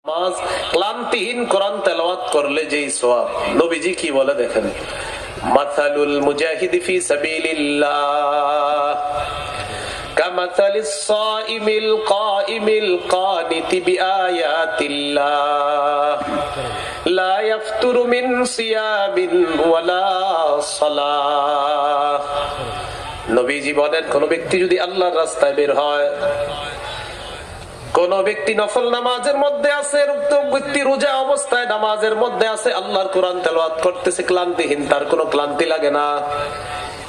নামাজ ক্লান্তিহীন কোরআন তেলাওয়াত করলে যেই সওয়াব, নবীজি কি বলে দেখেন, মাসালুল মুজাহিদি ফি সাবিলিল্লাহ কামাসালিস সাইমিল কাইমিল কানিতি বিআয়াতিল্লাহ লা ইয়াফতুরু মিন সিয়ামিন ওয়ালা সালাহ। নবীজি বলেন, কোন ব্যক্তি যদি আল্লাহর রাস্তায় বের হয়, কোন ব্যক্তি নফল নামাজের মধ্যে আছে, ব্যক্তি রোজা অবস্থায় নামাজের মধ্যে আছে, আল্লাহর কোরআন তেলাওয়াত করতেছে ক্লান্তিহীন, তার কোনো ক্লান্তি লাগে না।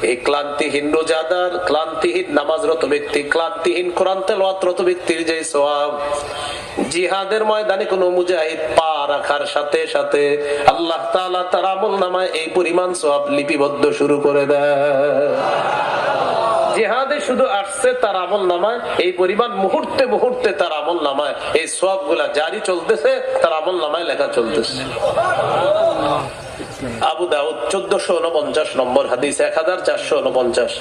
এই ক্লান্তিহীন রোজাদার, ক্লান্তিহীন নামাজরত ব্যক্তি, ক্লান্তিহীন কোরআন তেলাওয়াতরত ব্যক্তির যে সওয়াব, জিহাদের ময়দানে কোন মুজাহিদ পা রাখার সাথে সাথে আল্লাহ তাআলা তার আমলনামায় এই পরিমাণ সওয়াব লিপিবদ্ধ শুরু করে দেয়। জিহাদে শুধু আসছে, তার আমল নামায় এই পরিমাণ মুহূর্তে মুহূর্তে তার আমল নামায় এই সওয়াব গুলা জারি চলতেছে, তার আমল নামায় লেখা চলতেছে। আবু দাউদ 1449 নম্বর হাদিস, 1449।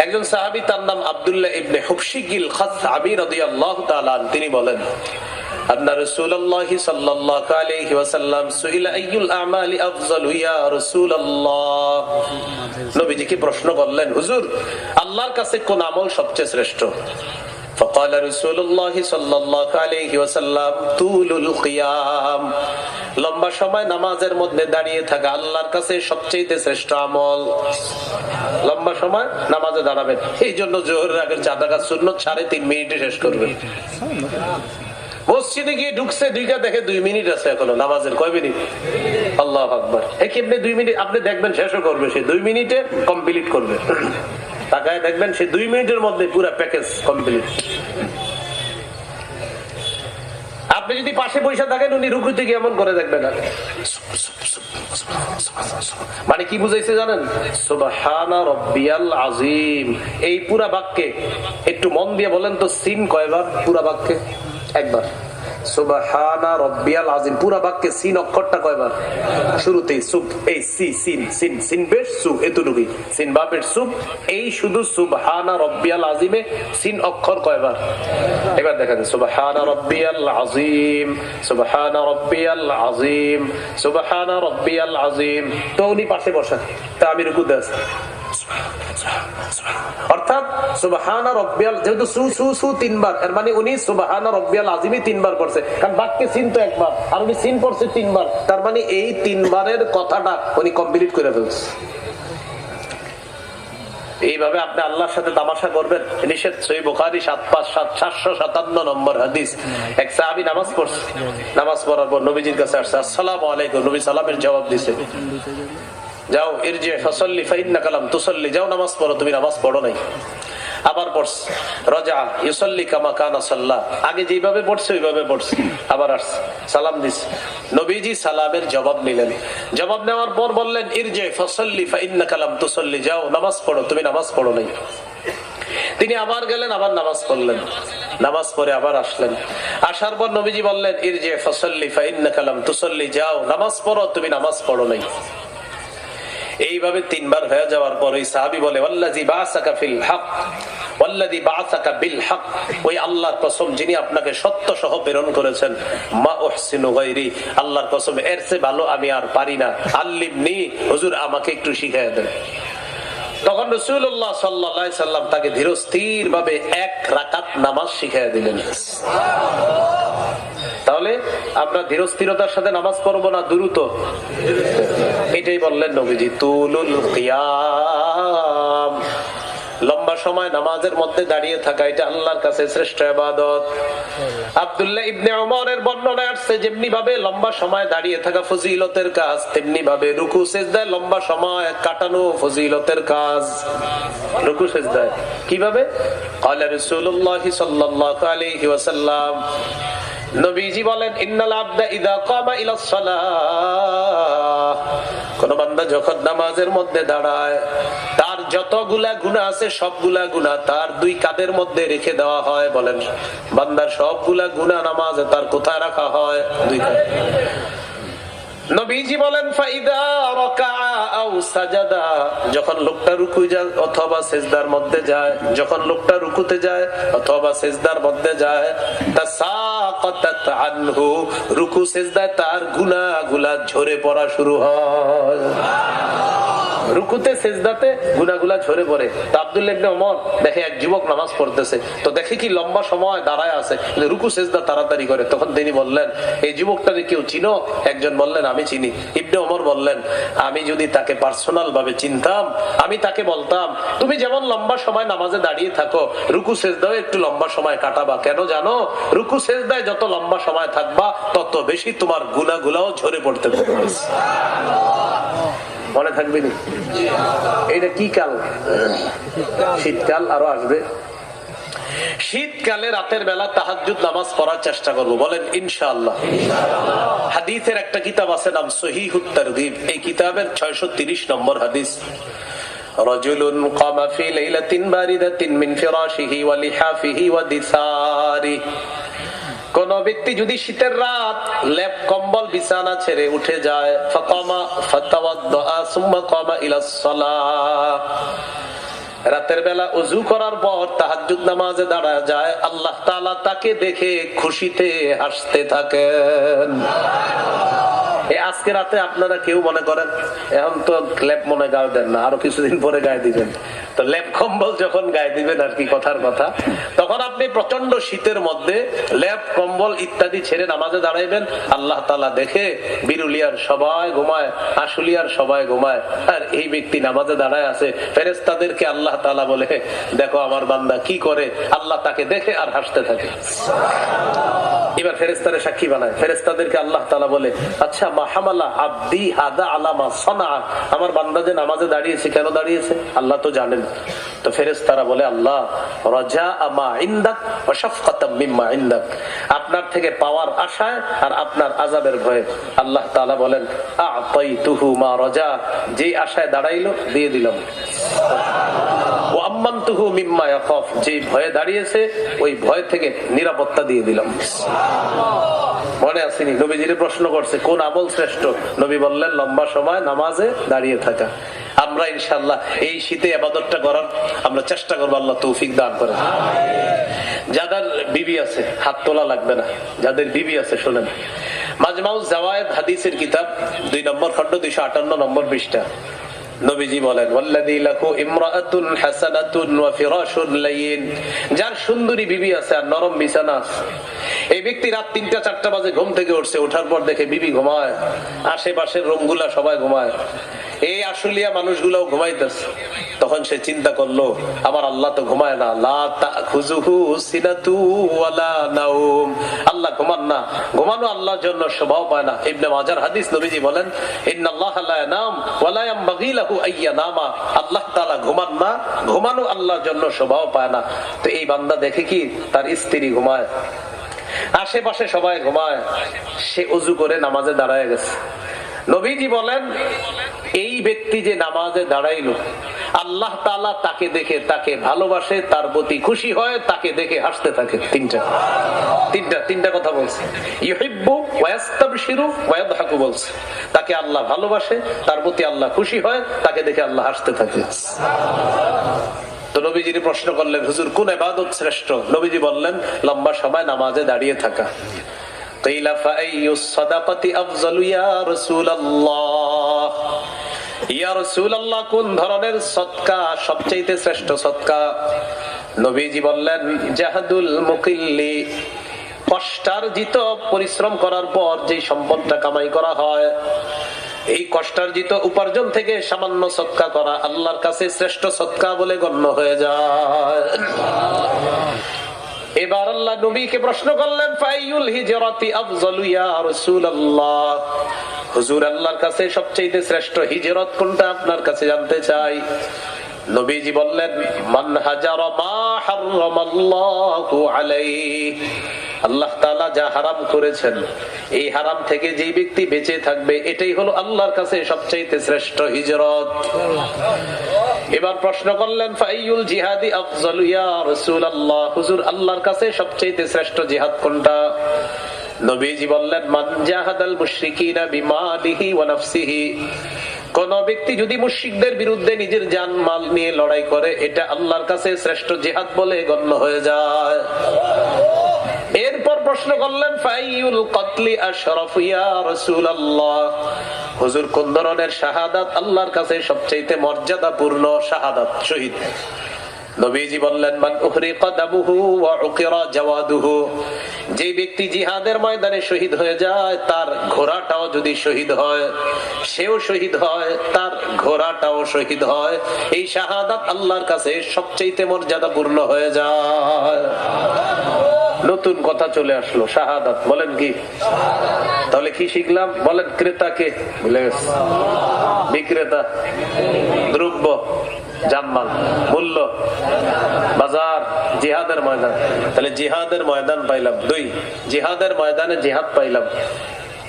একজন সাহাবী, তার নাম আব্দুল্লাহ ইবনে হুবশিগিল খাসআবী রাদিয়াল্লাহু তাআলা, তিনি বলেন, আন্না রাসূলুল্লাহ সাল্লাল্লাহু আলাইহি ওয়াসাল্লাম সুইলা আইয়ুল আমালি আফযালু ইয়া রাসূলুল্লাহ। নবীজিকে প্রশ্ন করলেন, হুজুর, আল্লাহর কাছে কোন আমল সবচেয়ে শ্রেষ্ঠ? فقال رسول الله صلى الله عليه وسلم طول القيام, লম্বা সময় নামাজের মধ্যে দাঁড়িয়ে থাকা আল্লাহর কাছে সবচেয়ে শ্রেষ্ঠ আমল। লম্বা সময় নামাজে দাঁড়াবেন, এই জন্য জোহরের আগের 4 রাকাত সুন্নাত 3.5 মিনিটে শেষ করবেন। মসজিদে গিয়ে ঢুকছে, দুইটা দেখে 2 মিনিট আছে এখনো নামাজের, কয় মিনিট? আল্লাহু আকবার। একেবারে 2 মিনিট আপনি দেখবেন শেষও করবে, সে 2 মিনিটে কমপ্লিট করবে। তাকায় দেখবেন সে 2 মিনিটের মধ্যে পুরো প্যাকেজ কমপ্লিট। আপনি যদি পাশে পয়সা থাকেন, উনি রুকুতে গিয়ে এমন করে দেখবেন, মানে কি বুঝাইছে জানেন? সুবহানা রাব্বিয়াল আযীম। এই পুরা বাক্যে একটু মন দিয়ে বলেন তো, সিন কয়বার পুরা বাক্যে? একবার। সুবহানা রাব্বিয়াল আযীম পুরা বাক্যে সিন অক্ষরটা কয়বার? শুরুতেই সুব, এই সি সিন সিন সিন বেশ সু, এতটুকুই সিন বাপের সুব। এই শুধু সুবহানা রাব্বিয়াল আযীমে সিন অক্ষর কয়বার? এবার দেখেন, সুবহানা রাব্বিয়াল আযীম, সুবহানা রাব্বিয়াল আযীম, সুবহানা রাব্বিয়াল আযীম। তো উনি পাশে বসা, তা আমি রুকুতে আছি, অর্থাৎ সুবহানা রাব্বিয়াল, যেহেতু সু সু সু 3 বার, এর মানে উনি সুবহানা রাব্বিয়াল আযীমই 3 বার পড়ছে, কারণ বাক্যে সিন তো একবার, আর উনি সিন পড়ছে 3 বার, তার মানে এই 3 বারের কথাটা উনি কমপ্লিট করে ফেলছে। এইভাবে আপনি আল্লাহর সাথে তামাশা করবেন, নিষেধ। সহিহ বুখারী 757 নম্বর হাদিস। এক সাহাবী নামাজ পড়ছে, নামাজ পড়ার পর নবীজির কাছে আসছে, আসসালামু আলাইকুম। নবী সালামের জবাব দিয়েছে, যাও ইরজি ফাসাল্লি ফাইন্নাকা লাম তুসাল্লি, যাও নামাজ পড়ো, তুমি নামাজ পড়ো নাই। আবার পড়ছে, রাজা ইউসাল্লি কামা কানা সাল্লা, আগে যেভাবে পড়ছে ওইভাবে পড়ছে। আবার আসছে, সালাম দিছে, নবীজি সালামের জবাব নিলেন। জবাব নেওয়ার পর বললেন, ইরজি ফাসাল্লি ফাইন্নাকা লাম তুসাল্লি, যাও নামাজ পড়ো, তুমি নামাজ পড়ো নাই। তিনি আবার গেলেন, আবার নামাজ পড়লেন, নামাজ পড়ে আবার আসলেন। আসার পর নবীজি বললেন, ইরজি ফাসাল্লি ফাইন্নাকা লাম তুসাল্লি, যাও নামাজ পড়ো, তুমি নামাজ পড়ো নাই। এইভাবে 3 বার হয়ে যাওয়ার পর ওই সাহাবী বলে, ওয়াল্লাযী বা'সাকা ফিল হক ওয়াল্লাযী বা'সাকা বিল হক, ওই আল্লাহর কসম যিনি আপনাকে সত্য সহ প্রেরণ করেছেন, মা উহসিনু গায়রি, আল্লাহর কসম এর চেয়ে ভালো আমি আর পারি না, আল্লিমনি, হুজুর আমাকে একটু শিখিয়ে দেন। তখন রাসূলুল্লাহ সাল্লাল্লাহু আলাইহি সাল্লাম তাকে ধীরস্থির ভাবে 1 রাকাত নামাজ শিখিয়ে দিলেন। তাহলে আমরা ধীরস্থিরতার সাথে নামাজ পড়বো না দ্রুত? এটাই বললেন নবীজি, তুলুল কিয়াম, লম্বা সময় নামাজের মধ্যে দাঁড়িয়ে থাকা, এটা আল্লাহর কাছে শ্রেষ্ঠ ইবাদত। আব্দুল্লাহ ইবনে ওমরের বর্ণনায় আসছে, যেমনি ভাবে লম্বা সময় দাঁড়িয়ে থাকা ফজিলতের কাজ, তেমনি ভাবে রুকু সিজদায় লম্বা সময় কাটানো ফজিলতের কাজ। রুকু সিজদায় কিভাবে? ক্বালা রাসূলুল্লাহ সাল্লাল্লাহু আলাইহি ওয়াসাল্লাম, নবীজি বলেন, ইন্নাল আবদা ইযা কামা ইলাস সালাহ, কোন বান্দা যখন নামাজের মধ্যে দাঁড়ায়, তার যতগুলা গুনাহ আছে সবগুলা গুনাহ তার 2 কাঁধের মধ্যে রেখে দেওয়া হয়। বলেন, বান্দার সবগুলা গুনাহ নামাজে তার কোথায় রাখা হয়? 2 কাঁধে। নবীজি বলেন ফাইদা রাকাআ আও সাজাদা, যখন লোকটা রুকু যায় অথবা সিজদার মধ্যে যায়, যখন লোকটা রুকুতে যায় অথবা সিজদার মধ্যে যায়, তাসাকাতাত আনহু, রুকু সিজদায় তার গুনাহগুলো ঝরে পড়া শুরু হয়। রুকুতে সিজদাতে গুনাহগুলো ঝরে পড়ে। তো আব্দুল্লাহ ইবনে ওমর দেখে এক যুবক নামাজ পড়তেছে, তো দেখে কি লম্বা সময় দাঁড়ায় আছে, রুকু সিজদা তাড়াতাড়ি করে। তখন তিনি বললেন, এই যুবকটাকে কেউ চিনো? একজন বললেন, আমি চিনি। ইবনে ওমর বললেন, আমি যদি তাকে পার্সোনাল ভাবে চিনতাম, আমি তাকে বলতাম, তুমি যেমন লম্বা সময় নামাজে দাঁড়িয়ে থাকো, রুকু সিজদাও একটু লম্বা সময় কাটাবা। কেন জানো? রুকু সিজদায় যত লম্বা সময় থাকবা তত বেশি তোমার গুনাহগুলোও ঝরে পড়তে থাকবে। মনে থাকবে নি? এটা কি কাল? শীতকাল আরো আসবে। শীতকালে রাতের বেলা তাহাজ্জুদ নামাজ পড়ার চেষ্টা করব, বলেন ইনশাআল্লাহ। হাদিসের একটা কিতাব আছে, নাম সহিহুত তারগীব। এই কিতাবের 630 নম্বর হাদিস, রাজুলুন কামা ফি লাইলাতিন বারিদাতিন মিন ফিরাশিহি ওয়া লিহাফিহি ওয়া দিসারি, কোন ব্যক্তি যদি শীতের রাত লেপ কম্বল বিছানা ছেড়ে উঠে যায়, ফাকামা ফাতাওয়াদ্দা সুম্মা কামা ইলাস সালাহ, রাতের বেলা ওযু করার পর তাহাজ্জুদ নামাজে দাঁড়ায় যায়, আল্লাহ তাআলা তাকে দেখে খুশিতে হাসতে থাকেন। আজকে রাতে আপনারা কেউ মনে করেন, এখন তো লেপ মনে গায়ে দেন না, আরো কিছুদিন পরে গায়ে দিবেন, তো লেপ কম্বল যখন গায়ে দিবেন আর কি, কথার কথা, তখন আপনি প্রচন্ড শীতের মধ্যে লেপ কম্বল ইত্যাদি ছেড়ে নামাজে দাঁড়াইবেন, আল্লাহ তাআলা দেখে বিরুলিয়ার সবাই ঘুমায়, আশুলিয়ার সবাই ঘুমায়, আর এই ব্যক্তি নামাজে দাঁড়ায় আছে। ফেরেশতাদেরকে আল্লাহ তাআলা বলে, দেখো আমার বান্দা কি করে, আল্লাহ তাকে দেখে আর হাসতে থাকে। এবার ফেরেশতারে সাক্ষী বানায়, ফেরেশতাদেরকে আল্লাহ তাআলা বলে, আচ্ছা মা হামালা আবদি হাদা আলা মা সানা, আমার বান্দা যে নামাজে দাঁড়িয়েছে কেন দাঁড়িয়েছে আল্লাহ তো জানেন। তো ফেরেশতারা বলে, আল্লাহ রাজা আমা ইনদাক ওয়া শাফকাতাম মিম্মা ইনদাক, আপনার থেকে পাওয়ার আশায় আর আপনার আযাবের ভয়ে। আল্লাহ তাআলা বলেন, আ'তাইতুহু মা রাজা, যে আশায় দাঁড়াইলো দিয়ে দিলাম, ওয়া আম্মানতুহু মিম্মা ইয়াখাফ, যে ভয়ে দাঁড়িয়েছে ওই ভয় থেকে নিরাপত্তা দিয়ে দিলাম। মনে আসেনি? নবীজির প্রশ্ন করছে কোন আমল শ্রেষ্ঠ, নবী বললেন লম্বা সময় নামাজে দাঁড়িয়ে থাকা। আমরা ইনশাআল্লাহ এই শীতে ইবাদতটা করার আমরা চেষ্টা করবো, আল্লাহ তৌফিক দান করেন। যাদের বিবি আছে হাত তোলা লাগবে না, যাদের বিবি আছে শোনেন, মাজমাউজ জাওয়ায়েদ হাদিসের কিতাব 2 নম্বর খণ্ড 258 নম্বর পৃষ্ঠা, নবীজি বলেন, ওয়াল্লাযী লাহু ইমরাআতুন হাসানাতুন ওয়া ফিরাশুন লাইয়িন, যার সুন্দরী বিবি আছে আর নরম বিছানা আছে, এই ব্যক্তি রাত 3টা-4টা বাজে ঘুম থেকে উঠছে, ওঠার পর দেখে বিবি ঘুমায়, আশেপাশের রুমগুলা সবাই ঘুমায়, এই আশুলিয়া মানুষগুলাও ঘুমাইতেছে। তখন সে চিন্তা করলো, আমার আল্লাহ তো ঘুমায় না, লা তাখুযুহু সিনাতু ওয়ালা নাওম, আল্লাহ ঘুমান না, ঘুমানো আল্লাহর জন্য স্বভাব পায় না। ইবনে মাজার হাদিস, নবীজি বলেন, ইন্নাল্লাহা লা ইয়ানাম ওয়া লা ইয়ানবাগী লাহু আইয়ানামা, আল্লাহ তাআলা ঘুমান না, ঘুমানো আল্লাহর জন্য স্বভাব পায় না। তো এই বান্দা দেখে কি তার স্ত্রী ঘুমায়, আশেপাশে সবাই ঘুমায়, সে ওযু করে নামাজে দাঁড়ায় গেছে। নবীজি বলেন, এই ব্যক্তি যে নামাজে দাঁড়াইলো, আল্লাহ তাআলা তাকে দেখে তাকে ভালোবাসে, তার প্রতি খুশি হয়, তাকে দেখে হাসতে থাকে। তিনটা কথা বলছে, ইউহিব্বু ওয়া ইস্তাবশিরু ওয়া ইয়াদহাকু বলছে, তাকে আল্লাহ ভালোবাসে, তার প্রতি আল্লাহ খুশি হয়, তাকে দেখে আল্লাহ হাসতে থাকে। তো নবীজি প্রশ্ন করলেন, হুজুর কোন ইবাদত শ্রেষ্ঠ? নবীজি বললেন, লম্বা সময় নামাজে দাঁড়িয়ে থাকা। কিলা ফাআইয়ুস সাদাকাতি আফযালু ইয়া রাসূলুল্লাহ, ইয়া রাসূলুল্লাহ কোন ধরনের সদকা সবচেয়ে শ্রেষ্ঠ সদকা? নবীজি বললেন, জাহাদুল মুকিল্লি, কষ্টার্জিত পরিশ্রম করার পর যে সম্পদটা কামাই করা হয়, এই কষ্টার্জিত উপার্জন থেকে সামান্য সদকা করা আল্লাহর কাছে শ্রেষ্ঠ সদকা বলে গণ্য হয়ে যায়। এবার আল্লাহ নবীকে প্রশ্ন করলেন, ফাইয়ুল হিজরাতি আফযালু ইয়া রাসূলুল্লাহ, হুজুর আল্লাহর কাছে সবচেয়ে শ্রেষ্ঠ হিজরত কোনটা আপনার কাছে জানতে চাই। নবীজি বললেন, মান হাজারা মা হারামাল্লাহু আলাইহি, আল্লাহ তাআলা যা হারাম করেছেন এই হারাম থেকে যে ব্যক্তি বেঁচে থাকবে, এটাই হলো আল্লাহর কাছে সবচেয়ে শ্রেষ্ঠ হিজরত। এবার প্রশ্ন করলেন, ফাইয়ুল জিহাদি আফযালু ইয়া রাসূলুল্লাহ, হুজুর আল্লাহর কাছে সবচেয়ে শ্রেষ্ঠ জিহাদ কোনটা? নবীজি বললেন, মান জাহাদাল মুশরিকিনা বিমালিহি ওয়া নাফসিহি, কোন ব্যক্তি যদি মুশরিকদের বিরুদ্ধে নিজের জান মাল নিয়ে লড়াই করে, এটা আল্লাহর কাছে শ্রেষ্ঠ জিহাদ বলে গণ্য হয়ে যায়। এরপর প্রশ্ন করলেন, ফাইউল কতলি আশরাফু ইয়া রাসূলুল্লাহ, হুজুর কোন ধরনের শাহাদাত আল্লাহর কাছে সবচেয়ে মর্যাদাপূর্ণ শাহাদাত, শহীদ? নবীজি বললেন, মান উহরিকা দামুহু ওয়া উকিরা জাওয়াদুহু, যে ব্যক্তি জিহাদের ময়দানে শহীদ হয়ে যায়, তার ঘোড়াটাও যদি শহীদ হয়, সেও শহীদ হয়, তার ঘোড়াটাও শহীদ হয়, এই শাহাদাত আল্লাহর কাছে সবচেয়ে মর্যাদাপূর্ণ হয়ে যায়। নতুন কথা চলে আসলো, শাহাদাত। বলেন কি? তাহলে কি শিখলাম? বলেন, ক্রেতাকে ভুলে গেছে, বিক্রেতা, দ্রব্য, জানমাল, মূল্য, বাজার, জিহাদের ময়দান। তাহলে জিহাদের ময়দান পাইলাম, 2 জিহাদের ময়দানে জিহাদ পাইলাম।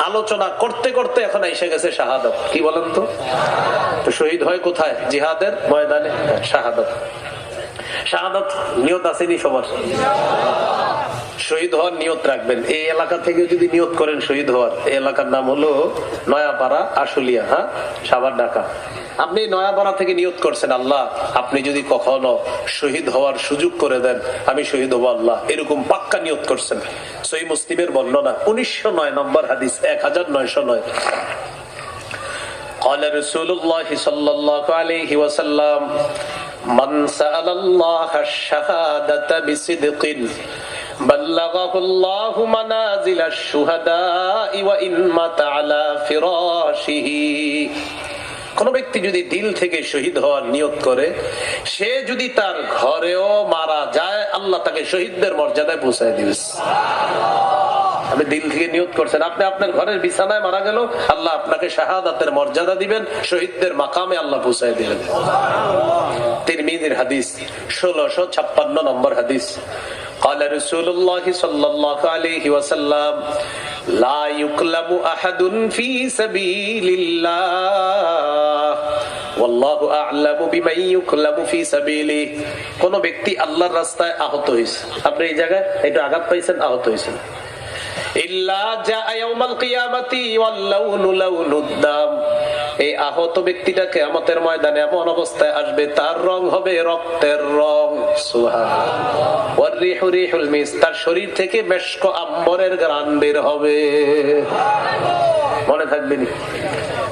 আলোচনা করতে করতে এখন এসে গেছে শাহাদাত। কি বলেন তো? তো শহীদ হয় কোথায়? জিহাদের ময়দানে। শাহাদাত, শাহাদাত নিয়ত আসেনি সবার? শহীদ হওয়ার নিয়ত রাখবেন। এই এলাকা থেকে যদি নিয়ত করেন শহীদ হওয়ার, এই এলাকার নাম হলো নয়াপাড়া, আশুলিয়া, হ্যাঁ, সাভার, ঢাকা। আপনি নয়াপাড়া থেকে নিয়ত করছেন, আল্লাহ আপনি যদি কখনো শহীদ হওয়ার সুযোগ করে দেন, আমি শহীদ হবো আল্লাহ, এরকম পাক্কা নিয়ত করছেন। সহিহ মুসলিমের বর্ণনা, 1909 নম্বর হাদিস, 1909। قال رسول الله صلى الله عليه وسلم من سأل الله الشهادة بصدق بلغه الله منازل الشهداء وإن مات على فراشه। কোন ব্যক্তি যদি দিল থেকে শহীদ হওয়ার নিয়ত করে, সে যদি তার ঘরেও মারা যায়, আল্লাহ তাকে শহীদদের মর্যাদায় পৌঁছায় দিবে। আপনি দিল থেকে নিয়ত করছেন, আপনি আপনার ঘরের বিছানায় মারা গেল, আল্লাহ আপনাকে শাহাদাতের মর্যাদা দিবেন, শহীদদের মাকামে আল্লাহ পৌঁছায় দিবেন। তিরমিজির হাদিস, 1656 নম্বর হাদিস। قال رسول الله صلى الله عليه وسلم لا يكلم أحد في سبيل الله والله أعلم بمن يكلم في سبيله। কোন ব্যক্তি আল্লাহর রাস্তায় আহত হয়েছে, আপনি এই জায়গায় একটু আঘাত পাইছেন, আহত হয়েছেন, ইল্লা জা ইয়াউমাল কিয়ামাতি ওয়াল লাউনু লাউনুদ দাম, এই আহত ব্যক্তিটা কিয়ামতের ময়দানে এমন অবস্থায় আসবে, তার রং হবে রক্তের রং। সুবহানাল্লাহ। ওয়ার রিহু রিহুল মিস, তার শরীর থেকে মেশক আম্বরের ঘ্রাণ বের হবে। মনে থাকবে নি?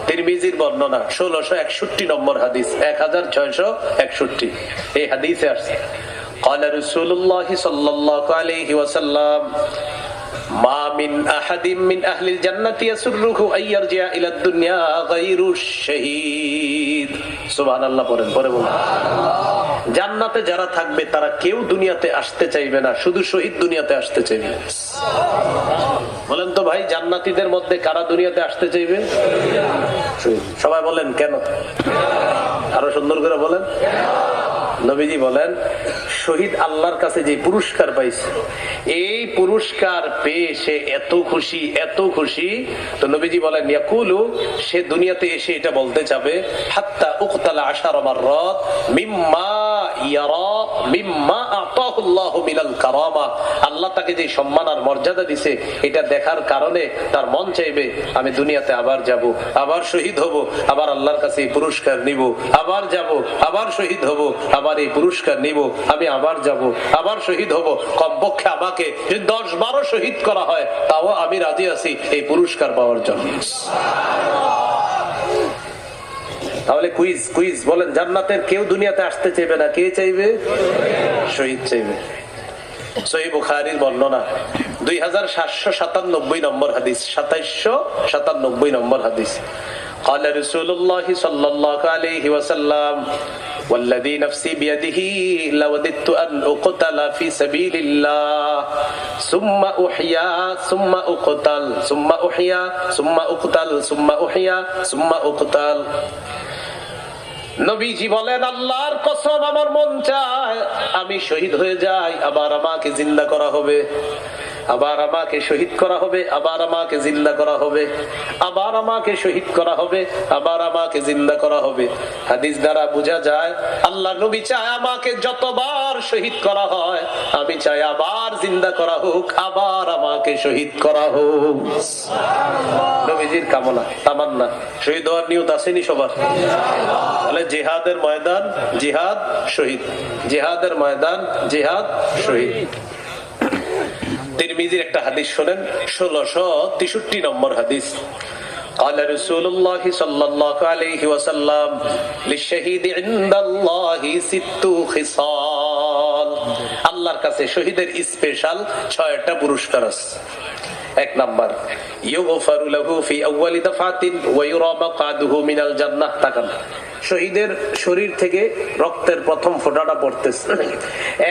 তিরমিজির বর্ণনা, 1661 নম্বর হাদিস, 1661। এই হাদিসে আছে, قال رسول الله صلى الله عليه وسلم ما من أحد من أهل الجنة يسره أن يرجع إلى الدنيا غير الشهيد। সুবহানাল্লাহ পড়েন, পরে বলুন। জান্নাতে যারা থাকবে তারা কেউ দুনিয়াতে আসতে চাইবে না, শুধু শহীদ দুনিয়াতে আসতে চাইবে। বলেন তো ভাই, জান্নাতীদের মধ্যে কারা দুনিয়াতে আসতে চাইবে? সবাই বলেন কেন? আরো সুন্দর করে বলেন। নবীজি বলেন, শহীদ আল্লাহর কাছে যে পুরস্কার পাইছে, এই পুরস্কার পেয়ে সে এত খুশি, এত খুশি, তো নবীজি বলেন ইয়াকুলু, সে দুনিয়াতে এসে এটা বলতে চাবে, হাত্তা উকতালা 10 মাররাত মিম্মা ইয়ারা মিম্মা আতাহু আল্লাহু মিনাল কারামা, আল্লাহ তাকে যে সম্মান আর মর্যাদা দিয়েছে, এটা দেখার কারণে তার মন চাইবে আমি দুনিয়াতে আবার যাব, আবার শহীদ হব, আবার আল্লাহর কাছে এই পুরস্কার নিব, আবার যাব, আবার শহীদ হব, আবার এই পুরস্কার নিব, আমি আবার যাব, আবার শহীদ হব। কমপক্ষে আমাকে 10-12 শহীদ করা হয়, তাও আমি রাজি আছি এই পুরস্কার পাওয়ার জন্য। তাহলে কুইজ, কুইজ বলেন, জান্নাতের কেউ দুনিয়াতে আসতে চাইবে না, কে চাইবে? শহীদ চাইবে। সহিহ বুখারীর বর্ণনা, 2797 নম্বর হাদিস, 2797 নম্বর হাদিস। قال رسول الله صلى الله عليه وسلم والذي نفسي بيده لوددت أن أقتل في سبيل الله ثم أحيا ثم أقتل ثم أحيا ثم أقتل ثم أحيا ثم أقتل। নবীজি বলেন, আল্লাহর কসম আমার মন চায় আমি শহীদ হয়ে যাই, আবার আমাকে জিন্দা করা হবে, আবার আমাকে শহীদ করা হবে, আবার আমাকে জিন্দা করা হবে, আবার আমাকে শহীদ করা হবে, আবার আমাকে জিন্দা করা হবে। হাদিস দ্বারা বোঝা যায় আল্লাহ নবী চায় আমাকে যতবার শহীদ করা হয়, আমি চাই আবার জিন্দা করা হোক, আবার আমাকে শহীদ করা হোক। নবীজির কামনা, তামান্না। শহীদ হওয়ার নিয়ত আসেনি সবার? তাহলে জিহাদের ময়দান, জিহাদ, শহীদ। জিহাদের ময়দান, জিহাদ, শহীদ। তিরমিজির একটা হাদিস শোনেন, 1663 নম্বর হাদিস। قال رسول الله صلى الله عليه وسلم للشهيد عند الله 6 خصال। আল্লাহর কাছে শহীদের স্পেশাল 6টা পুরস্কার আছে। 1 নাম্বার, ইউগফারু লাহু ফি আউয়ালি দাফাতিন ওয়া ইউরা মাকআদুহু মিনাল জান্নাহ। তাকান, শহীদের শরীর থেকে রক্তের প্রথম ফোঁটাটা পড়তেছে,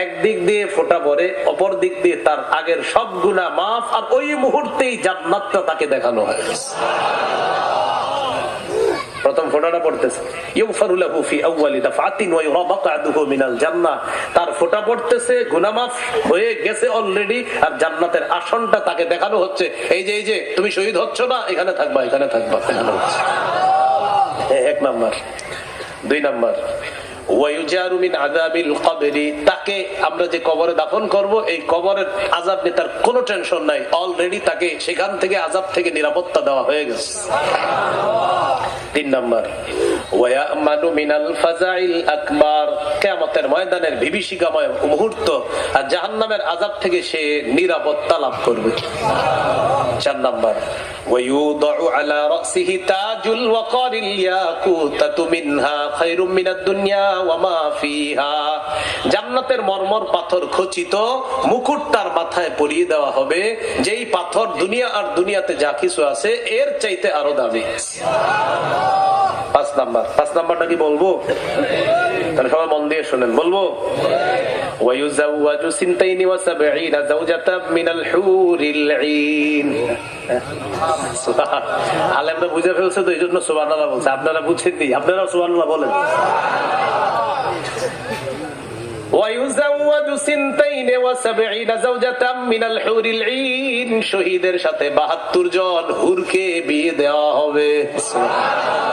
একদিক দিয়ে ফোঁটা পড়ে, অপর দিক দিয়ে তার আগের সব গুনাহ মাফ, আর ওই মুহূর্তেই জান্নাতটা তাকে দেখানো হয়। প্রথম ফোঁটাটা পড়তেছে, ইউগফারু লাহু ফি আউয়ালি দাফাতিন ওয়া ইউরা মাকআদুহু মিনাল জান্নাহ। তার ফোঁটা পড়তেছে, গুনাহ মাফ হয়ে গেছে অলরেডি, আর জান্নাতের আসনটা তাকে দেখানো হচ্ছে। এই যে, এই যে তুমি শহীদ হচ্ছ না, এখানে থাকবা, এখানে থাকবা, দেখানো হচ্ছে। 1 নাম্বার। 2 নাম্বার, ওয়ায়ুজারু মিন আযাবিল কবরি। তাকে আমরা যে কবরে দাফন করব, এই কবরের আযাব নিয়ে তার কোনো টেনশন নাই, অলরেডি তাকে সেখান থেকে আযাব থেকে নিরাপত্তা দেওয়া হয়ে গেছে। 3 নাম্বার, ওয়ায়ামানু মিনাল ফাজাইল আকবার। কিয়ামতের ময়দানের বিভীষিকাময় মুহূর্ত আর জাহান্নামের আযাব থেকে সে নিরাপত্তা লাভ করবে। 4 নাম্বার, ওয়ায়ুদাউ আলা রাসিহি তাজুল ওয়াকারিল ইয়াকুতাতু মিনহা খায়রুম মিনাদ দুনিয়া ওয়া মা ফিহা। জান্নাতের মরমর পাথর খচিত মুকুট তার মাথায় পরিয়ে দেওয়া হবে, যেই পাথর দুনিয়া আর দুনিয়াতে যা কিছু আছে এর চাইতে আরো দামি। 5 নাম্বার। 5 নাম্বারটা কি বলবো? তাহলে সবাই মন দিয়ে শুনেন, বলবো। ওয়ায়ুজাওয়াজু সিনতাইনি ওয়া সাবঈনা যাওজাতাম মিনাল হুরিল ঈন। আলেমরা বুঝে ফেলছে তো, এইজন্য সুবহানাল্লাহ বলছে। আপনারা বুঝেননি, আপনারা সুবহানাল্লাহ বলেন। ওয়ায়ুজাওয়াজু সিনতাইনি ওয়া সাবঈনা যাওজাতাম মিনাল হুরিল ঈন। শহীদের সাথে 72 জন হুরকে বিয়ে দেওয়া হবে। সুবহানাল্লাহ।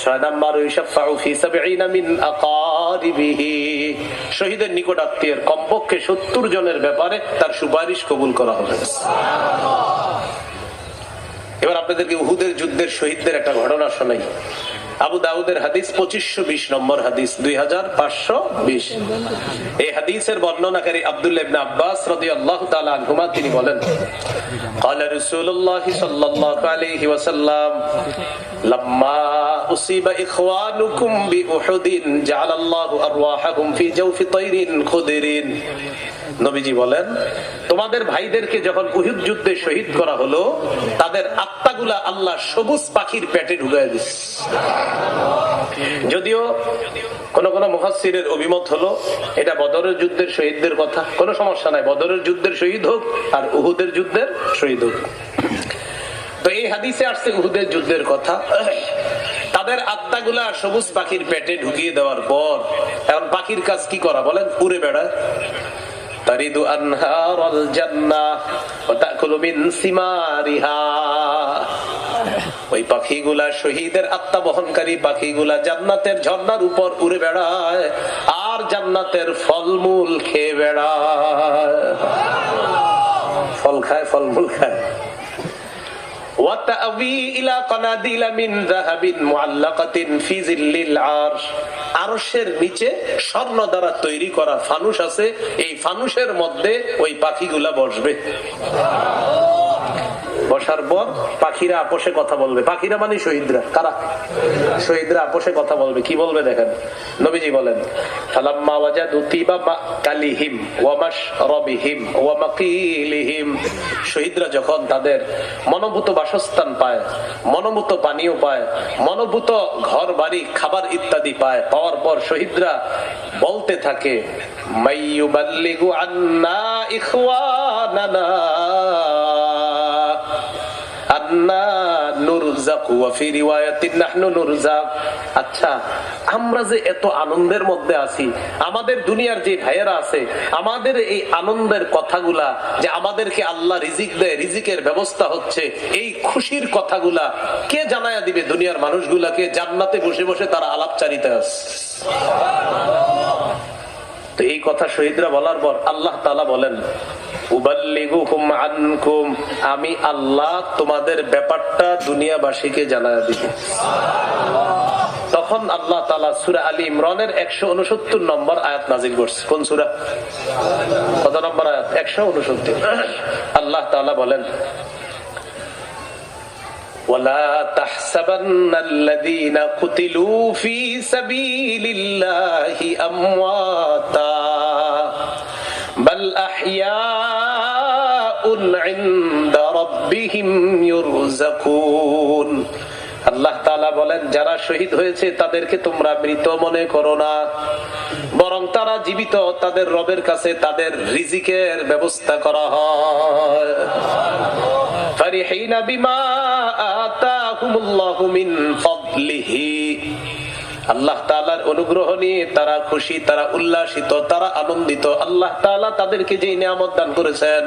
6 নাম্বার, ইউশাফাউ ফি 70 মিন আকারিবিহি। শহীদের নিকট আত্মীয়ের কমপক্ষে 70 জনের ব্যাপারে তার সুপারিশ কবুল করা হবে। এবার আপনাদেরকে উহুদের যুদ্ধের শহীদদের একটা ঘটনা শোনাই। আবু দাউদের হাদিস 2520 নম্বর হাদিস, 2520। এই হাদিসের বর্ণনাকারী আব্দুল্লাহ ইবনে আব্বাস রাদিয়াল্লাহু তাআলা আনহুমা তিনি বলেন, قال رسول الله صلى الله عليه وسلم لما أصيب إخوانكم بأحد جعل الله أرواحهم في جوف طير خضر। নবীজি বলেন, তোমাদের ভাইদেরকে যখন উহুদ যুদ্ধে শহীদ করা হলো, তাদের আত্মাগুলা আল্লাহ সবুজ পাখির পেটে ঢুকিয়ে দিয়েছে। যদিও কোন কোন মুফাসসিরের অভিমত হলো এটা বদরের যুদ্ধের শহীদদের কথা, কোনো সমস্যা নাই, বদরের যুদ্ধের শহীদ হোক আর উহুদের যুদ্ধের শহীদ হোক। তো এই হাদিসে আসছে উহুদের যুদ্ধের কথা। তাদের আত্মাগুলা সবুজ পাখির পেটে ঢুকিয়ে দেওয়ার পর এখন পাখির কাজ কি করা বলেন? উড়ে বেড়ায়। তারিদু আনহারাল জান্নাহ ওয়া তাকুলু মিন সিমারিহা। ওই পাখিগুলা, শহীদের আত্মা বহনকারী পাখিগুলা জান্নাতের ঝর্ণার উপর উড়ে বেড়ায় আর জান্নাতের ফলমূল খেয়ে বেড়ায়। ফল খায়, ফলমূল খায়। আরশের নিচে স্বর্ণ দ্বারা তৈরি করা ফানুস আছে, এই ফানুসের মধ্যে ওই পাখিগুলা বসবে। বসার পর পাখিরা আপোষে কথা বলবে। পাখিরা মানে শহীদরা। কারা? শহীদরা আপোষে কথা বলবে। কি বলবে দেখেন, নবীজি বলেন, ফালাম্মা ওয়াজাদু তিবা মাকালিহিম ওয়া মাশরাবিহিম ওয়া মাকিলিহিম। শহীদরা যখন তাদের মনোভূত বাসস্থান পায়, মনোভূত পানীয় পায়, মনোভূত ঘর বাড়ি খাবার ইত্যাদি পায়, পাওয়ার পর শহীদরা বলতে থাকে, মাইয়ুবাল্লিগু আন্না ইখওয়ানানা আন্না নুরযাকু ওয়া ফি রিওয়ায়াতিন নাহনু নুরযাক। আচ্ছা, আমরা যে এত আনন্দের মধ্যে আছি, আমাদের দুনিয়ার যে ভাইয়েরা আছে, আমাদের এই আনন্দের কথাগুলা, যে আমাদেরকে আল্লাহ রিজিক দেয়, রিজিকের ব্যবস্থা হচ্ছে, এই খুশির কথাগুলা কে জানায়া দিবে দুনিয়ার মানুষগুলাকে? জান্নাতে বসে বসে তারা আলাপচারিতা আছে। তো এই কথা শহীদরা বলার পর আল্লাহ তাআলা বলেন, উবাল্লিগুকুম আনকুম, আমি আল্লাহ তোমাদের ব্যাপারটা দুনিয়াবাসীকে জানায়া দিব। তখন আল্লাহ তাআলা সূরা আলী ইমরানের 169 নম্বর আয়াত নাযিল করছে। কোন সূরা? কত নম্বর আয়াত? 169। আল্লাহ তাআলা বলেন, ولا تحسبن الذين قتلوا في سبيل الله أمواتا بل أحياء عند ربهم يرزقون। আল্লাহ তাআলা বলেন, যারা শহীদ হয়েছে তাদেরকে তোমরা মৃত মনে করো না, বরং তারা জীবিত, তাদের রবের কাছে তাদের রিজিকের ব্যবস্থা করা হয়। ফারিহিনা বিমা আতাকুমুল্লাহু মিন ফাদলিহি, আল্লাহ তাআলার অনুগ্রহ নিয়ে তারা খুশি, তারা উল্লাসিত, তারা আনন্দিত। আল্লাহ তাআলা তাদেরকে যে নিয়ামত দান করেছেন,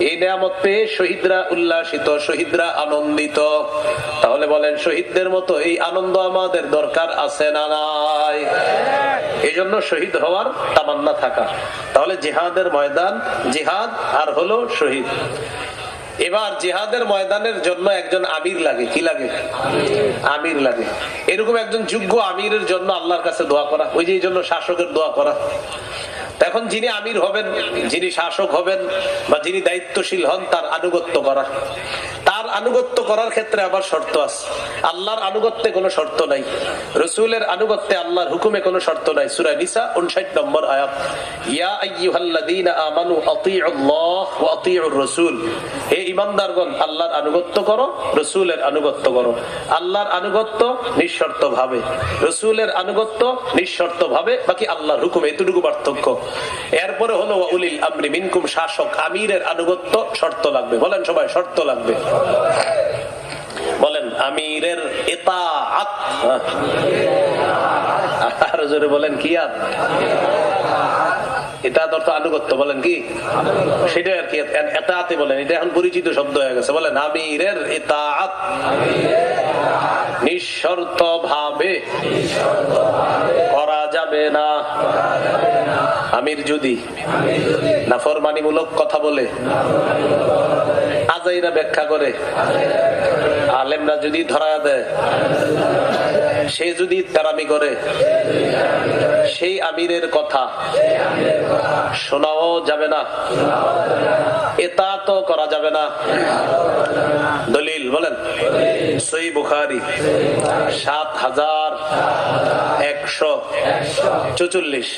এই নিয়ামত পেয়ে শহীদরা উল্লাসিত, শহীদরা আনন্দিত। তাহলে বলেন, শহীদদের মতো এই আনন্দ আমাদের দরকার আছে না নাই? এই জন্য শহীদ হওয়ার তামান্না থাকা। তাহলে জিহাদের ময়দান, জিহাদ আর হলো শহীদ। এবার জিহাদের ময়দানের জন্য একজন আমির লাগে। কি লাগে? আমির লাগে। এরকম একজন যোগ্য আমিরের জন্য আল্লাহর কাছে দোয়া করা। ওই যে এই জন্য শাসকের দোয়া করা। এখন যিনি আমির হবেন, যিনি শাসক হবেন বা যিনি দায়িত্বশীল হন, তার আনুগত্য করা। তার আনুগত্য করার ক্ষেত্রে আবার শর্ত আছে। আল্লাহর আনুগত্যে কোনো শর্ত নাই, রাসূলের আনুগত্যে, আল্লাহর হুকুমে কোনো শর্ত নাই। সূরা নিসা 59 নম্বর আয়াত, ইয়া আইয়ুহাল্লাযীনা আমানু আতিউল্লাহ ওয়া আতিউর রাসূল, হে ঈমানদারগণ, আল্লাহর আনুগত্য করো, রাসূলের আনুগত্য করো। আল্লাহর আনুগত্য নিঃশর্ত ভাবে, রাসূলের আনুগত্য নিঃশর্ত ভাবে, বাকি আল্লাহর হুকুম, এতটুকু পার্থক্য। এরপরে হলো ওয়া উলিল আমরি মিনকুম, শাসক আমিরের আনুগত্য শর্ত লাগবে। বলেন সবাই, শর্ত লাগবে। বলেন আমিরের ইতাআত, আর জোরে বলেন কি? এটা অর্থ আনুগত্য। বলেন কি? সেটা আর কি ইতাআতে বলেন, এটা এখন পরিচিত শব্দ হয়ে গেছে। বলেন আমিরের ইতাআত, নিঃশর্ত ভাবে করা যাবে না। আমির যদি নাফরমানিমূলক কথা বলে, আজাইরা ব্যাখ্যা করে, আলেমরা যদি ধরা দেয়, সে যদি তারামি করে, সেই আমিরের কথা শোনাও যাবে না, ইতাআতও করা যাবে না। দলিল বলেন, সহিহ বুখারী 7144,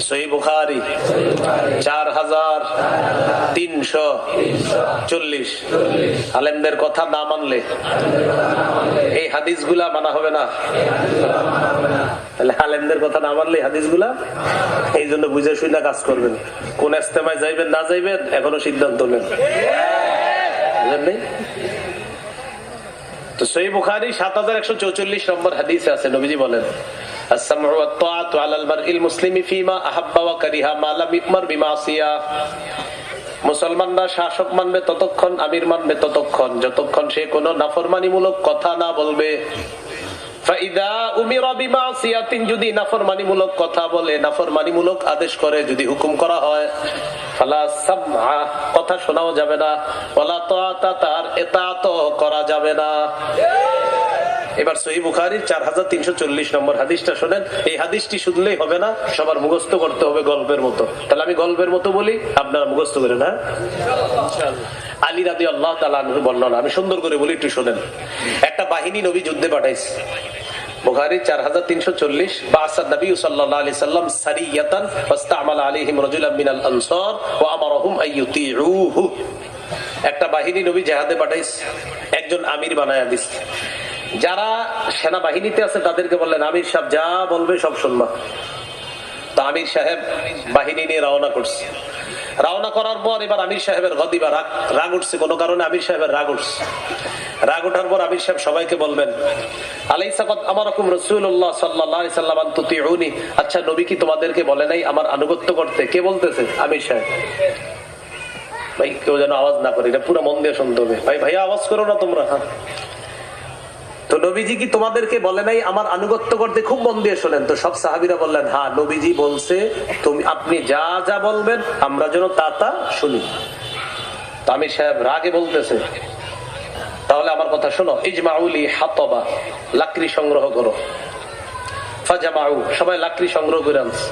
সহিহ বুখারী 4340। আলেমদের কথা না মানলে এই হাদিসগুলা মানা হবে না। আলেমদের কথা না মানলে হাদিসগুলা, এই জন্য বুঝে শুনে কাজ করবেন। কোন ইস্তেমায় যাইবেন না যাইবেন এখনো সিদ্ধান্ত নেন। তো সহিহ বুখারী 7144 নম্বর হাদিসে আছে, নবীজি বলেন, আস-সামউ ওয়াত তাআতু আলাল মারইল মুসলিমি ফীমা আহাব্বা ওয়া কারিহা মা লাম ইউমার বিমাসিয়া। মুসলমানরা শাসক মানবে ততক্ষণ, আমির মানবে ততক্ষণ, যতক্ষণ সে কোনো নাফরমানিমূলক কথা না বলবে। ফাইদা উমিরা বিমাসিয়াতিন, যদি নাফরমানিমূলক কথা বলে, নাফরমানিমূলক আদেশ করে, যদি হুকুম করা হয়, ফালা সামআ, কথা শোনাও যাবে না, ওয়ালা তাআতা, তার ইতাআতও করা যাবে না। এবার সহিহ বুখারীর 4340 নম্বর হাদিসটা শুনেন। এই হাদিসটি শুনলেই হবে না, সবার মুখস্থ করতে হবে গল্পের মতো। তাহলে আমি গল্পের মতো বলি, আপনারা মুখস্থ করেন। হ্যাঁ, আলী রাদিয়াল্লাহু তাআলা আনহু বর্ণনা, আমি সুন্দর করে বলি, একটু শুনেন। একটা বাহিনী নবী যুদ্ধে পাঠাইছে। বুখারী 4340, বাআসা নবী সাল্লাল্লাহু আলাইহি সাল্লাম সারিয়াতান ফাস্তা'মালা আলাইহিম রাজুলাম মিনাল আনসার ওয়া আমারহুম আইয়ুতিউহু। একটা বাহিনী নবী জিহাদে পাঠাইছে, একজন আমির বানায়া দিছে। যারা সেনাবাহিনীতে আছে তাদেরকে বললেন, আমির সাহেব যা বলবে সব শুনবা। তো আমির সাহেব বাহিনী নিয়ে রওনা করছে। রওনা করার পর এবার আমির সাহেবের গদিবা রাগ উঠছে, কোনো কারণে আমির সাহেবের রাগ উঠছে। রাগ ওঠার পর আমির সাহেব সবাইকে বলবেন, আলাইসা কদ আমারাকুম রাসূলুল্লাহ সাল্লাল্লাহু আলাইহি ওয়াসাল্লাম আন তুতিউনি, আচ্ছা নবী কি তোমাদেরকে বলে নাই আমার আনুগত্য করতে? কে বলতেছে? আমির সাহেব। ভাই কেউ যেন আওয়াজ না করে, এটা পুরো মন দিয়ে শুনতে হবে। ভাইয়া আওয়াজ করো না তোমরা। তো নবীজি কি তোমাদেরকে বলে নাই আমার আনুগত্য করতে? খুব মন দিয়ে শোনেন। তো সব সাহাবীরা বললেন, হ্যাঁ নবীজি বলছে আপনি যা যা বলবেন আমরা যেন তা তা শুনি। তো আমির সাহেব রাগে বলতেছে, তাহলে আমার কথা শোনো, ইজমাউলি হাতবা, লাকড়ি সংগ্রহ করো। ফাজামাউ, সবাই লাকড়ি সংগ্রহ করে আনছে।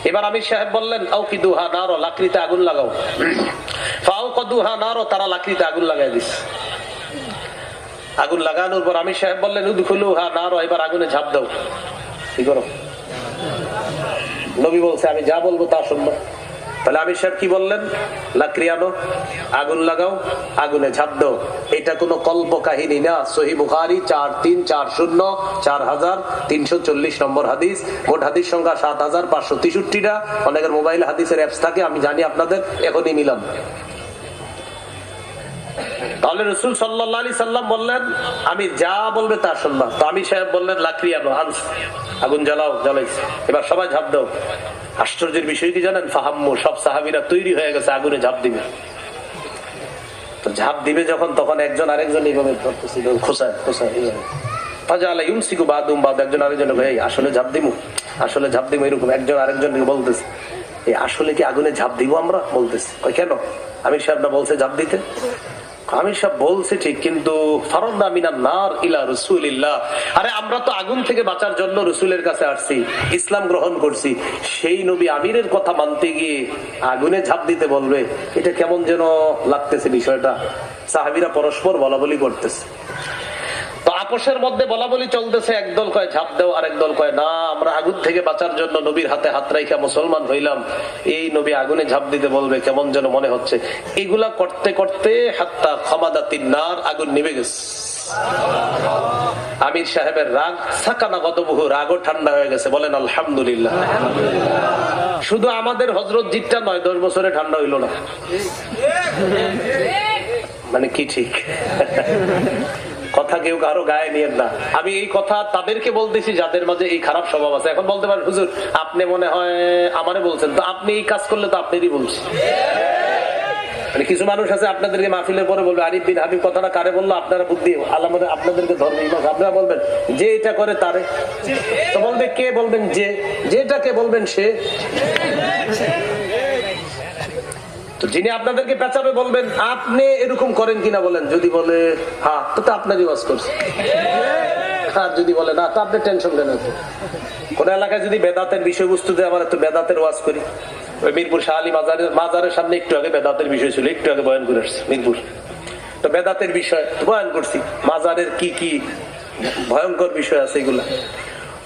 এবার আমির সাহেব বললেন, আউকিদুহা নারো, লাকড়িতে আগুন লাগাও। ফাউকাদুহা নারো, তারা লাকড়িতে আগুন লাগাই দিছে। আগুন লাগানোর পর আমির সাহেব বললেন, উদখুলুহা নারো, এবার আগুনে ঝাঁপ দাও। কি করো? নবী বলছে আমি যা বলবো তা শুনবো। তাহলে আমির সাহেব কি বললেন? লাকড়ি আনো, আগুন লাগাও, আগুনে ঝাঁপ দাও। এটা কোনো কল্প কাহিনী না। সহিহ বুখারী 4340 4340 নম্বর হাদিস। মোট হাদিস সংখ্যা 7563টা। অনেকের মোবাইলে হাদিসের অ্যাপস থাকে, আমি জানি আপনাদের, এখনই মিলাম। তাহলে রাসূল সাল্লাল্লাহু আলাইহি সাল্লাম বললেন আমি যা বলবে তা শুনবা। তো আমির সাহেব বললেন লাকড়ি আনো, আগুন জ্বালাও, জ্বালাইছে। এবার সবাই ঝাঁপ দাও। আশ্চর্যের বিষয় কি জানেন? ফাহাম্মু, সব সাহাবীরা তৈরি হয়ে গেছে আগুনে ঝাঁপ দিবে। তো ঝাঁপ দিবে যখন, তখন একজন আরেকজন এইভাবে ধরতেছিল, খোসায় খোসায় এইভাবে। ফাজালা ইউমসিকু বাদুম বাদ, একজন আরেকজন ভাই আসলে ঝাঁপ দিমু, আসলে ঝাঁপ দিমু, এরকম একজন আরেকজনকে বলতেছে, এই আসলে কি আগুনে ঝাঁপ দিব আমরা? বলতেছে। কেন? আমির সাহেবরা বলছে ঝাঁপ দিতে। আমির সাহেব বলছে ঠিক, কিন্তু ফারাদনা মিনান নার ইলা রাসূলিল্লাহ, আরে আমরা তো আগুন থেকে বাঁচার জন্য রাসূলের কাছে আসছি, ইসলাম গ্রহণ করছি, সেই নবী আমিরের কথা মানতে গিয়ে আগুনে ঝাঁপ দিতে বলবে, এটা কেমন যেন লাগতেছে বিষয়টা। সাহাবীরা পরস্পর বলাবলি করতেছে। তো আপোষের মধ্যে বলাবলি চলতেছে। একদল কয় ঝাঁপ দাও, আরেক দল কয় না, আমরা আগুন থেকে বাঁচার জন্য নবীর হাতে হাত রাইখা মুসলমান হইলাম, এই নবী আগুনে ঝাঁপ দিতে বলবে কেমন যেন মনে হচ্ছে। এগুলা করতে করতে হাত্তা খামাদাতিন নার, আগুন নিভে গেছে। আমির সাহেবের রাগ সাকানা গদবহু, রাগও ঠান্ডা হয়ে গেছে। বলেন আলহামদুলিল্লাহ। শুধু আমাদের হযরত জিতটা 9-10 বছরে ঠান্ডা হইল না। মানে কি ঠিক কথা কেউ কারো গায়ে নিয়েন না। আমি এই কথা তাদেরকে বলতেছি যাদের মাঝে এই খারাপ স্বভাব আছে। এখন বলতে পারেন হুজুর আপনি মনে হয় আমারে বলছেন, তো আপনি এই কাজ করলে তো আপনারই বলছেন। মানে কিছু মানুষ আছে আপনাদেরকে মাহফিলের পরে বলবে আরিফ বিন হাবিব কথাটা কারে বললো, আপনারা বুদ্ধি আলামতে আপনাদেরকে ধর্মে, আপনারা বলবেন যে এটা করে তারে, তো বলবে কে? বলবেন যে, যেটাকে বলবেন সে। তো যিনি আপনাদেরকে পেঁচাবে বলবেন আপনি এরকম করেন কিনা বলেন, যদি বলে হ্যাঁ তো আপনারই ওয়াজ করছে, আর যদি বলে না তো আপনি টেনশন দেন। কোন এলাকায় যদি বেদাতের বিষয়বস্তু দেয়, আমার একটু বেদাতের ওয়াজ করি, ওই মিরপুর শাহ আলী মাজারের সামনে একটু আগে বেদাতের বিষয় ছিল, একটু আগে বয়ান করে আসছে মিরপুর। তো বেদাতের বিষয় বয়ান করছি, মাজারের কি কি ভয়ঙ্কর বিষয় আছে এগুলা।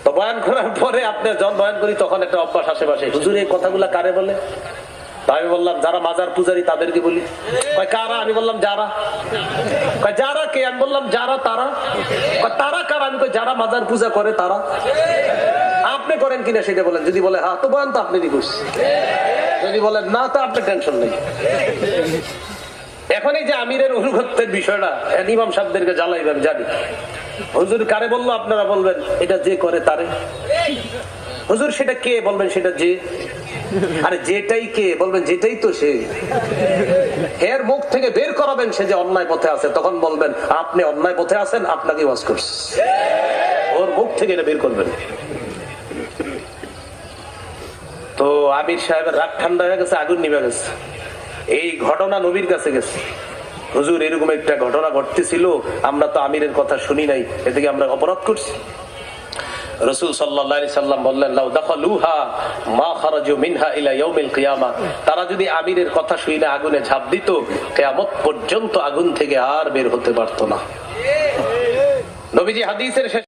তো বয়ান করার পরে আপনি যখন বয়ান করি তখন একটা অভ্যাস আশেপাশে, হুজুর এই কথাগুলা কারে বলে? আমি বললাম যারা মাজার পূজারী তাদেরকে বলি। কারা? আমি বললাম যারা। যারা কে? আমি বললাম যারা তারা। তারা কারা? আমি যারা মাজার পূজা করে তারা। আপনি করেন কিনা সেটা বলেন। যদি বলে হ্যাঁ তো বলেন তো আপনি করছি, যদি বলেন না তো আপনি টেনশন নেই। এখন এই যে আমিরের অনুগত্যের বিষয়টা ইমাম সাহেবদেরকে জ্বালাইবেন জানি। হুজুর কারে বললো? আপনারা বলবেন এটা যে করে তারে। হুজুর সেটা কে? বলবেন সেটা যে। আরে যেটাই কে? বলবেন যেটাই তো সে। এর মুখ থেকে বের করাবেন সে যে অন্যায় পথে আছে, তখন বলবেন আপনি অন্যায় পথে আছেন, আপনাকে ওয়াজ করছে। ওর মুখ থেকে এটা বের করবেন। তো আমির সাহেবের রাগ ঠান্ডা হয়ে গেছে, আগুন নিভে গেছে। এই ঘটনা নবীর কাছে গেছে, হুজুর এরকম একটা ঘটনা ঘটতেছিল, আমরা তো আমিরের কথা শুনি নাই, এতে কি আমরা অপরাধ করছি? রাসূল সাল্লাল্লাহু আলাইহি সাল্লাম বললেন লাউ দাখালুহা মা খারাজু মিনহা ইলা ইয়াউমিল কিয়ামাহ, তারা যদি আমিরের কথা শুনে আগুনে ঝাঁপ দিত, কিয়ামত পর্যন্ত আগুন থেকে আর বের হতে পারতো না। নবীজি হাদিসের